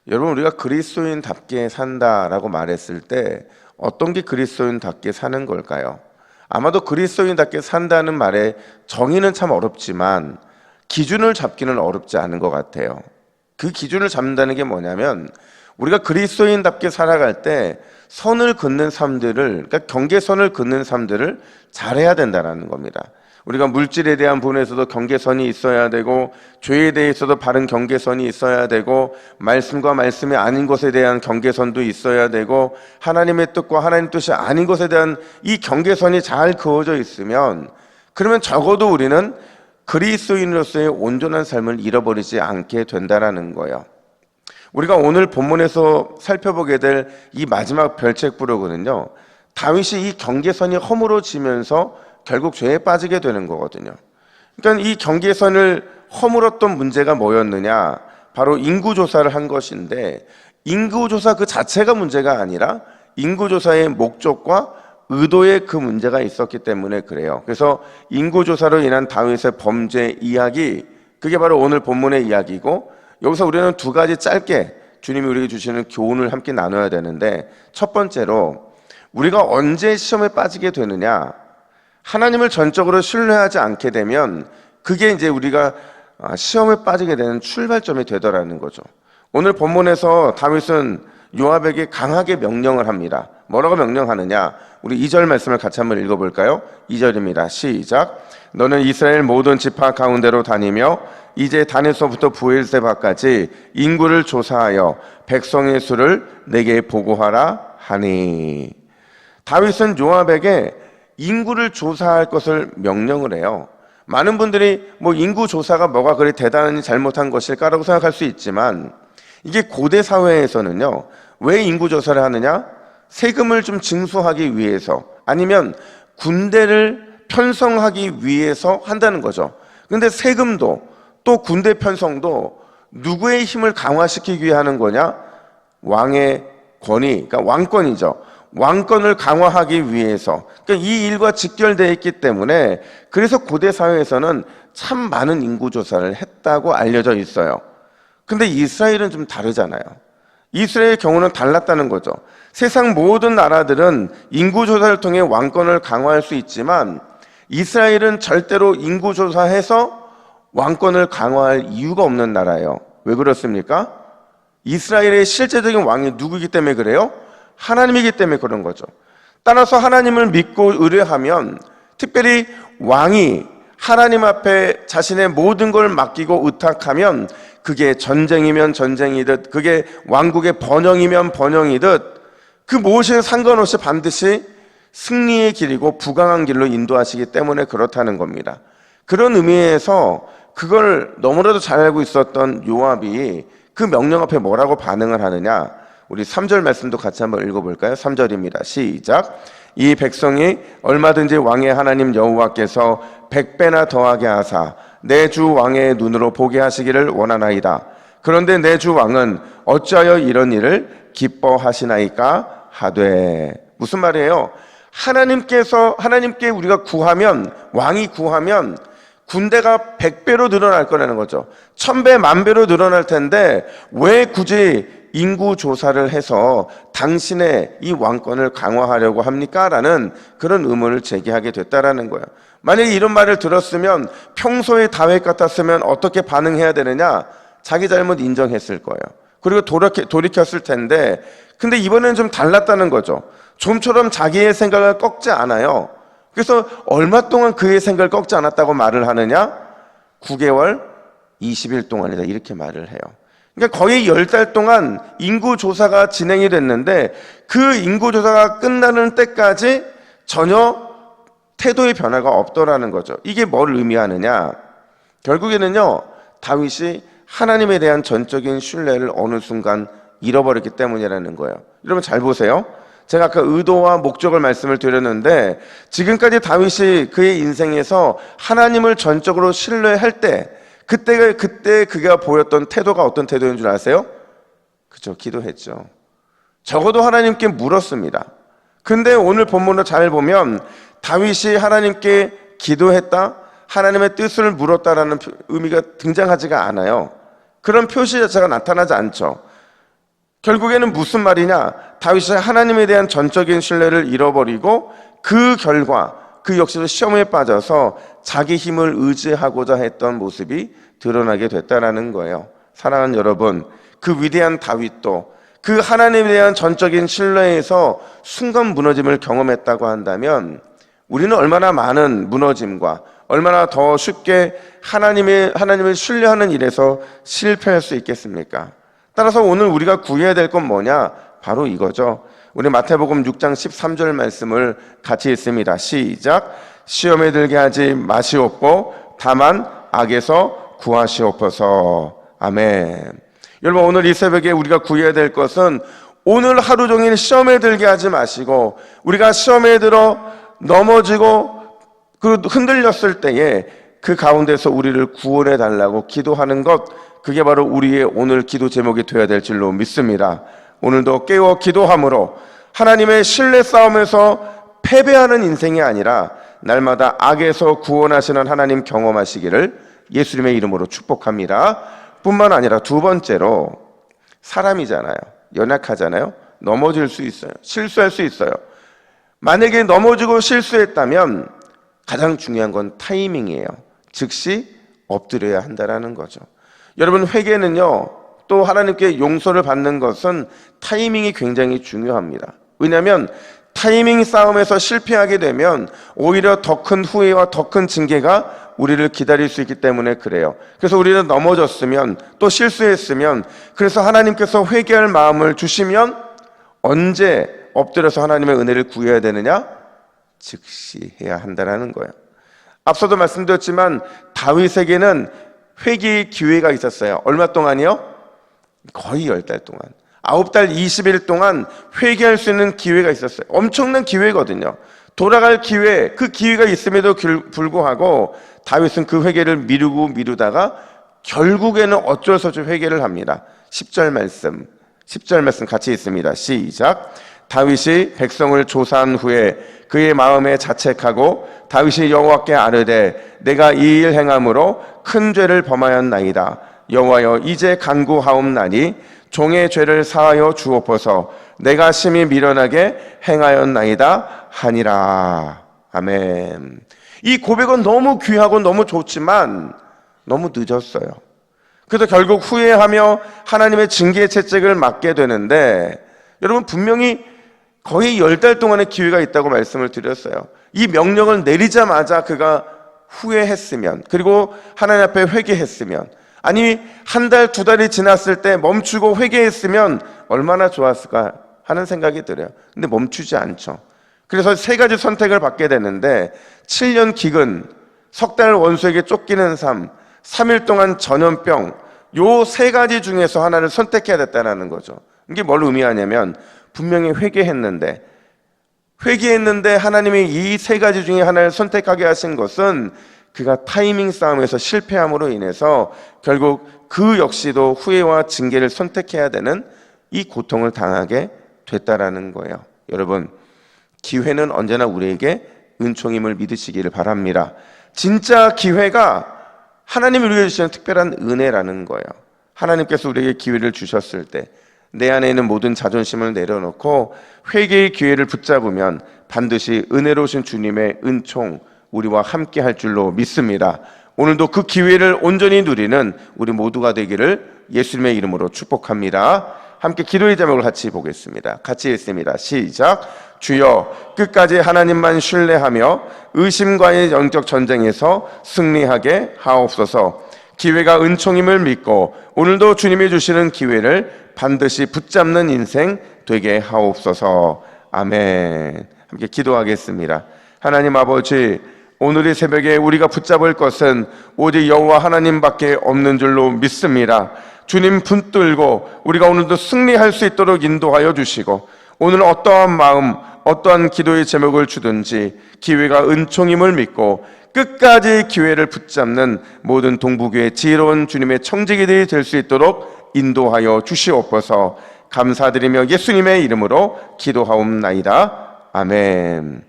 여러분, 우리가 그리스도인답게 산다라고 말했을 때 어떤 게 그리스도인답게 사는 걸까요? 아마도 그리스도인답게 산다는 말의 정의는 참 어렵지만 기준을 잡기는 어렵지 않은 것 같아요. 그 기준을 잡는다는 게 뭐냐면, 우리가 그리스도인답게 살아갈 때 선을 긋는 삶들을, 그러니까 경계선을 긋는 삶들을 잘해야 된다는 겁니다. 우리가 물질에 대한 부분에서도 경계선이 있어야 되고, 죄에 대해서도 바른 경계선이 있어야 되고, 말씀과 말씀이 아닌 것에 대한 경계선도 있어야 되고, 하나님의 뜻과 하나님 뜻이 아닌 것에 대한 이 경계선이 잘 그어져 있으면, 그러면 적어도 우리는 그리스도인으로서의 온전한 삶을 잃어버리지 않게 된다는 거예요. 우리가 오늘 본문에서 살펴보게 될 이 마지막 별책부로는요, 다윗이 이 경계선이 허물어지면서 결국 죄에 빠지게 되는 거거든요. 그러니까 이 경계선을 허물었던 문제가 뭐였느냐? 바로 인구조사를 한 것인데, 인구조사 그 자체가 문제가 아니라 인구조사의 목적과 의도에 그 문제가 있었기 때문에 그래요. 그래서 인구조사로 인한 다윗의 범죄 이야기, 그게 바로 오늘 본문의 이야기고, 여기서 우리는 두 가지 짧게 주님이 우리에게 주시는 교훈을 함께 나눠야 되는데, 첫 번째로 우리가 언제 시험에 빠지게 되느냐, 하나님을 전적으로 신뢰하지 않게 되면 그게 이제 우리가 시험에 빠지게 되는 출발점이 되더라는 거죠. 오늘 본문에서 다윗은 요압에게 강하게 명령을 합니다. 뭐라고 명령하느냐? 우리 2절 말씀을 같이 한번 읽어볼까요? 2절입니다. 시작. 너는 이스라엘 모든 지파 가운데로 다니며 이제 단에서부터 부엘세바까지 인구를 조사하여 백성의 수를 내게 보고하라 하니. 다윗은 요압에게 인구를 조사할 것을 명령을 해요. 많은 분들이 뭐 인구 조사가 뭐가 그리 대단히 잘못한 것일까라고 생각할 수 있지만, 이게 고대 사회에서는요, 왜 인구 조사를 하느냐? 세금을 좀 징수하기 위해서, 아니면 군대를 편성하기 위해서 한다는 거죠. 근데 세금도 또 군대 편성도 누구의 힘을 강화시키기 위해 하는 거냐? 왕의 권위, 그러니까 왕권이죠. 왕권을 강화하기 위해서, 그러니까 이 일과 직결되어 있기 때문에, 그래서 고대 사회에서는 참 많은 인구조사를 했다고 알려져 있어요. 근데 이스라엘은 좀 다르잖아요. 이스라엘의 경우는 달랐다는 거죠. 세상 모든 나라들은 인구조사를 통해 왕권을 강화할 수 있지만, 이스라엘은 절대로 인구조사해서 왕권을 강화할 이유가 없는 나라예요. 왜 그렇습니까? 이스라엘의 실제적인 왕이 누구이기 때문에 그래요? 하나님이기 때문에 그런 거죠. 따라서 하나님을 믿고 의뢰하면, 특별히 왕이 하나님 앞에 자신의 모든 걸 맡기고 의탁하면, 그게 전쟁이면 전쟁이듯, 그게 왕국의 번영이면 번영이듯, 그 무엇이든 상관없이 반드시 승리의 길이고 부강한 길로 인도하시기 때문에 그렇다는 겁니다. 그런 의미에서 그걸 너무나도 잘 알고 있었던 요압이 그 명령 앞에 뭐라고 반응을 하느냐? 우리 3절 말씀도 같이 한번 읽어볼까요? 3절입니다. 시작. 이 백성이 얼마든지 왕의 하나님 여호와께서 100배나 더하게 하사 내 주 왕의 눈으로 보게 하시기를 원하나이다. 그런데 내 주 왕은 어찌하여 이런 일을 기뻐하시나이까 하되. 무슨 말이에요? 하나님께 우리가 구하면, 왕이 구하면 군대가 100배로 늘어날 거라는 거죠. 1000배, 10,000배로 늘어날 텐데 왜 굳이 인구 조사를 해서 당신의 이 왕권을 강화하려고 합니까? 라는 그런 의문을 제기하게 됐다라는 거예요. 만약에 이런 말을 들었으면, 평소에 다윗 같았으면 어떻게 반응해야 되느냐? 자기 잘못 인정했을 거예요. 그리고 돌이켰을 텐데, 근데 이번에는 좀 달랐다는 거죠. 좀처럼 자기의 생각을 꺾지 않아요. 그래서 얼마 동안 그의 생각을 꺾지 않았다고 말을 하느냐? 9개월 20일 동안이다, 이렇게 말을 해요. 그러니까 거의 10달 동안 인구조사가 진행이 됐는데, 그 인구조사가 끝나는 때까지 전혀 태도의 변화가 없더라는 거죠. 이게 뭘 의미하느냐? 결국에는요, 다윗이 하나님에 대한 전적인 신뢰를 어느 순간 잃어버렸기 때문이라는 거예요. 여러분 잘 보세요. 제가 아까 의도와 목적을 말씀을 드렸는데, 지금까지 다윗이 그의 인생에서 하나님을 전적으로 신뢰할 때, 그때 그가 보였던 태도가 어떤 태도인 줄 아세요? 그죠, 기도했죠. 적어도 하나님께 물었습니다. 근데 오늘 본문을 잘 보면 다윗이 하나님께 기도했다, 하나님의 뜻을 물었다라는 의미가 등장하지가 않아요. 그런 표시 자체가 나타나지 않죠. 결국에는 무슨 말이냐? 다윗이 하나님에 대한 전적인 신뢰를 잃어버리고 그 결과 그 역시도 시험에 빠져서 자기 힘을 의지하고자 했던 모습이 드러나게 됐다는 거예요. 사랑하는 여러분, 그 위대한 다윗도 그 하나님에 대한 전적인 신뢰에서 순간 무너짐을 경험했다고 한다면 우리는 얼마나 많은 무너짐과 얼마나 더 쉽게 하나님을 신뢰하는 일에서 실패할 수 있겠습니까? 따라서 오늘 우리가 구해야 될 건 뭐냐? 바로 이거죠. 우리 마태복음 6장 13절 말씀을 같이 읽습니다. 시작. 시험에 들게 하지 마시옵고 다만 악에서 구하시옵소서. 아멘. 여러분, 오늘 이 새벽에 우리가 구해야 될 것은 오늘 하루 종일 시험에 들게 하지 마시고 우리가 시험에 들어 넘어지고 그 흔들렸을 때에 그 가운데서 우리를 구원해 달라고 기도하는 것, 그게 바로 우리의 오늘 기도 제목이 되어야 될 줄로 믿습니다. 오늘도 깨어 기도함으로 하나님의 신뢰 싸움에서 패배하는 인생이 아니라 날마다 악에서 구원하시는 하나님 경험하시기를 예수님의 이름으로 축복합니다. 뿐만 아니라 두 번째로, 사람이잖아요. 연약하잖아요. 넘어질 수 있어요. 실수할 수 있어요. 만약에 넘어지고 실수했다면 가장 중요한 건 타이밍이에요. 즉시 엎드려야 한다는 거죠. 여러분, 회개는요, 또 하나님께 용서를 받는 것은 타이밍이 굉장히 중요합니다. 왜냐하면 타이밍 싸움에서 실패하게 되면 오히려 더 큰 후회와 더 큰 징계가 우리를 기다릴 수 있기 때문에 그래요. 그래서 우리는 넘어졌으면, 또 실수했으면, 그래서 하나님께서 회개할 마음을 주시면 언제 엎드려서 하나님의 은혜를 구해야 되느냐? 즉시 해야 한다는 거예요. 앞서도 말씀드렸지만 다윗에게는 회개의 기회가 있었어요. 얼마 동안이요? 거의 10달 동안, 9달 20일 동안 회개할 수 있는 기회가 있었어요. 엄청난 기회거든요. 돌아갈 기회, 그 기회가 있음에도 불구하고 다윗은 그 회개를 미루다가 결국에는 어쩔 수 없이 회개를 합니다. 10절 말씀 같이 있습니다. 시작. 다윗이 백성을 조사한 후에 그의 마음에 자책하고 다윗이 여호와께 아뢰되 내가 이 일 행함으로 큰 죄를 범하였나이다. 여호와여, 이제 간구하옵나니 종의 죄를 사하여 주옵소서. 내가 심히 미련하게 행하였나이다 하니라. 아멘. 이 고백은 너무 귀하고 너무 좋지만 너무 늦었어요. 그래서 결국 후회하며 하나님의 징계의 채찍을 맞게 되는데, 여러분, 분명히 거의 10달 동안의 기회가 있다고 말씀을 드렸어요. 이 명령을 내리자마자 그가 후회했으면, 그리고 하나님 앞에 회개했으면, 아니 한 달, 두 달이 지났을 때 멈추고 회개했으면 얼마나 좋았을까 하는 생각이 들어요. 근데 멈추지 않죠. 그래서 세 가지 선택을 받게 되는데, 7년 기근, 석 달 원수에게 쫓기는 삶, 3일 동안 전염병, 요 세 가지 중에서 하나를 선택해야 됐다는 거죠. 이게 뭘 의미하냐면, 분명히 회개했는데 하나님이 이 세 가지 중에 하나를 선택하게 하신 것은 그가 타이밍 싸움에서 실패함으로 인해서 결국 그 역시도 후회와 징계를 선택해야 되는 이 고통을 당하게 됐다라는 거예요. 여러분, 기회는 언제나 우리에게 은총임을 믿으시기를 바랍니다. 진짜 기회가 하나님이 우리에게 주시는 특별한 은혜라는 거예요. 하나님께서 우리에게 기회를 주셨을 때 내 안에 있는 모든 자존심을 내려놓고 회개의 기회를 붙잡으면 반드시 은혜로우신 주님의 은총 우리와 함께 할 줄로 믿습니다. 오늘도 그 기회를 온전히 누리는 우리 모두가 되기를 예수님의 이름으로 축복합니다. 함께 기도의 제목을 같이 보겠습니다. 같이 읽습니다. 시작. 주여, 끝까지 하나님만 신뢰하며 의심과의 영적 전쟁에서 승리하게 하옵소서. 기회가 은총임을 믿고 오늘도 주님이 주시는 기회를 반드시 붙잡는 인생 되게 하옵소서. 아멘. 함께 기도하겠습니다. 하나님 아버지, 오늘 이 새벽에 우리가 붙잡을 것은 오직 여호와 하나님밖에 없는 줄로 믿습니다. 주님 붙들고 우리가 오늘도 승리할 수 있도록 인도하여 주시고, 오늘 어떠한 마음, 어떠한 기도의 제목을 주든지 기회가 은총임을 믿고 끝까지 기회를 붙잡는 모든 동부교회 지혜로운 주님의 청지기들이 될 수 있도록 인도하여 주시옵소서. 감사드리며 예수님의 이름으로 기도하옵나이다. 아멘.